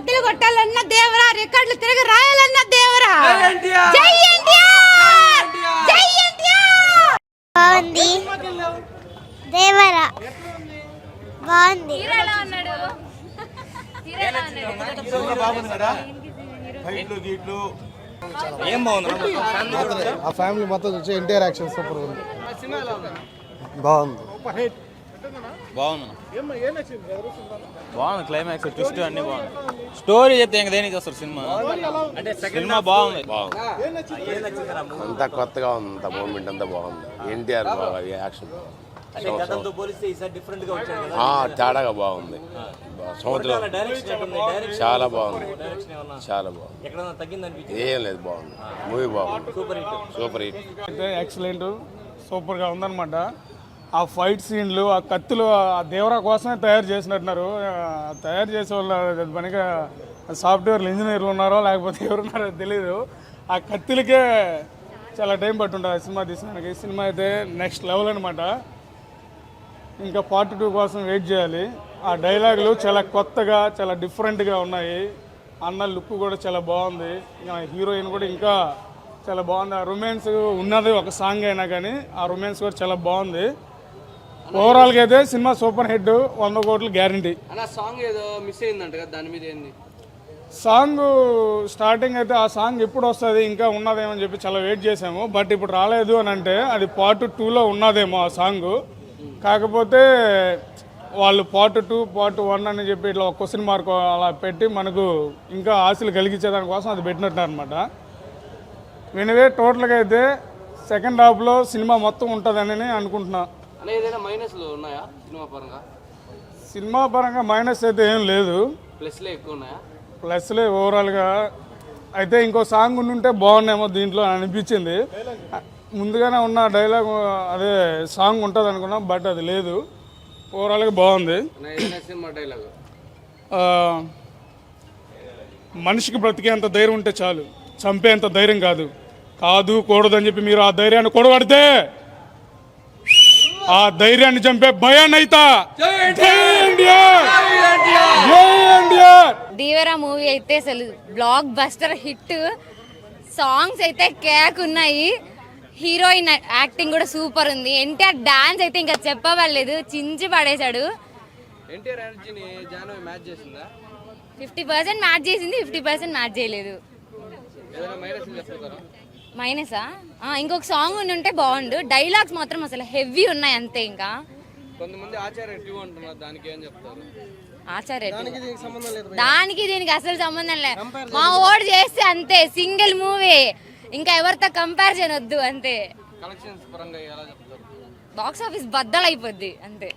బద్దలు కొట్టాలన్న దేవరా, రికార్డులు తిరిగి రాయాలన్న దేవరా. జై ఎన్టీఆర్, జై ఎన్టీఆర్. బాగుంది దేవరా, బాగుంది. హీరో ఎలా ఉన్నాడు? హీరో ఎలా ఉన్నాడు? బాగుంది కదా, ఫైట్లు గీట్లు ఏం బాగుంది. ఆ ఫ్యామిలీ మొత్తం వచ్చి ఎన్టీఆర్ యాక్షన్ సూపర్ ఉంది. బాగుంది బాగుంది బాగుంది. క్లైమాక్స్ ట్విస్ట్ అన్ని బాగుంది. స్టోరీ చెప్తే ఇంకా దేనికి వస్తారు సినిమా అంటే సినిమా బాగుంది. అంతా కొత్తగా ఉంది, అంత మూమెంట్ అంతా బాగుంది. ఎన్టీఆర్ యాక్షన్ తేడాగా బాగుంది. సముద్రం చాలా బాగుంది, చాలా బాగుంది. ఏం లేదు, బాగుంది. మూవీ బాగుంది, సూపర్ హిట్. అయితే ఎక్సలెంట్, సూపర్గా ఉందన్నమాట. ఆ ఫైట్ సీన్లు, ఆ కత్తులు ఆ దేవరా కోసమే తయారు చేసినట్టున్నారు. తయారు చేసే వాళ్ళు పనిగా సాఫ్ట్వేర్ ఇంజనీర్లు ఉన్నారో లేకపోతే ఎవరున్నారో తెలీదు. ఆ కత్తులకే చాలా టైం పట్టుంటుంది సినిమా తీసినానికి. సినిమా అయితే నెక్స్ట్ లెవెల్ అనమాట. ఇంకా పార్ట్ 2 కోసం వెయిట్ చేయాలి. ఆ డైలాగులు చాలా కొత్తగా, చాలా డిఫరెంట్గా ఉన్నాయి. అన్న లుక్ కూడా చాలా బాగుంది. ఇంకా హీరోయిన్ కూడా ఇంకా చాలా బాగుంది. ఆ రొమాన్స్ ఉన్నది ఒక సాంగ్ అయినా కానీ ఆ రొమాన్స్ కూడా చాలా బాగుంది. ఓవరాల్గా అయితే సినిమా సూపర్ హిట్, 100 కోట్లు గ్యారంటీ. సాంగ్ ఏదో మిస్ అయిందంట కదా, దాని మీద ఏంది? సాంగ్ స్టార్టింగ్ అయితే ఆ సాంగ్ ఎప్పుడు వస్తుంది ఇంకా ఉన్నదేమని చెప్పి చాలా వెయిట్ చేసాము. బట్ ఇప్పుడు రాలేదు అని అంటే అది పార్ట్ 2లో ఉన్నదేమో ఆ సాంగ్. కాకపోతే వాళ్ళు పార్ట్ 2, పార్ట్ 1 అని చెప్పి ఇట్లా ఒక క్వశ్చన్ మార్క్ అలా పెట్టి మనకు ఇంకా ఆశలు కలిగించేదానికోసం అది పెట్టినట్టు అనమాట. వినివే టోటల్గా అయితే సెకండ్ హాఫ్లో సినిమా మొత్తం ఉంటుందని అనుకుంటున్నా. ఏదైనా మైనస్లు ఉన్నాయా సినిమా పరంగా మైనస్ అయితే ఏం లేదు, ప్లస్లే ఎక్కువ ఉన్నాయా? ప్లస్లే ఓవరాల్గా. అయితే ఇంకో సాంగ్ ఉంటే బాగున్నాయేమో దీంట్లో అనిపించింది. ముందుగానే ఉన్న డైలాగ్ అదే సాంగ్ ఉంటుంది అనుకున్నాం, బట్ అది లేదు. ఓవరాల్గా బాగుంది. సినిమా డైలాగ్ మనిషికి బ్రతికేంత ధైర్యం ఉంటే చాలు, చంపేంత ధైర్యం కాదు. కాదు కూడదని చెప్పి మీరు ఆ ధైర్యాన్ని కొడగడితే ఆ ధైర్యాన్ని చంపే భయాన్ని అయితా. దేవరా మూవీ అయితే అసలు బ్లాక్ బస్టర్ హిట్. సాంగ్స్ అయితే కేక్ ఉన్నాయి. హీరోయిన్ యాక్టింగ్ కూడా సూపర్ ఉంది. ఎన్టీఆర్ డాన్స్ అయితే ఇంకా చెప్పవలేదు, చించి పడేశాడు. 50% మ్యాచ్ చేసింది, 50% మ్యాచ్ చేయలేదు. మైనసా? ఇంకొక సాంగ్ ఉంటే బాగుండు. డైలాగ్స్ మాత్రం అసలు హెవీ ఉన్నాయి అంతే. ఇంకా కొంతమంది ఆచార్య 2 అంటున్నారు, దానికి ఏం చెప్తారు? ఆచార్య దానికి దీనికి అసలు సంబంధం లేదు. మా ఓడ్ చేస్తే అంతే, సింగిల్ మూవీ, ఇంకా ఎవరితో కంపేర్ చేయనొద్దు అంతే. కలెక్షన్స్ పరంగా ఎలా చెప్తారు? బాక్స్ ఆఫీస్ బద్దలు అయిపోద్ది అంతే.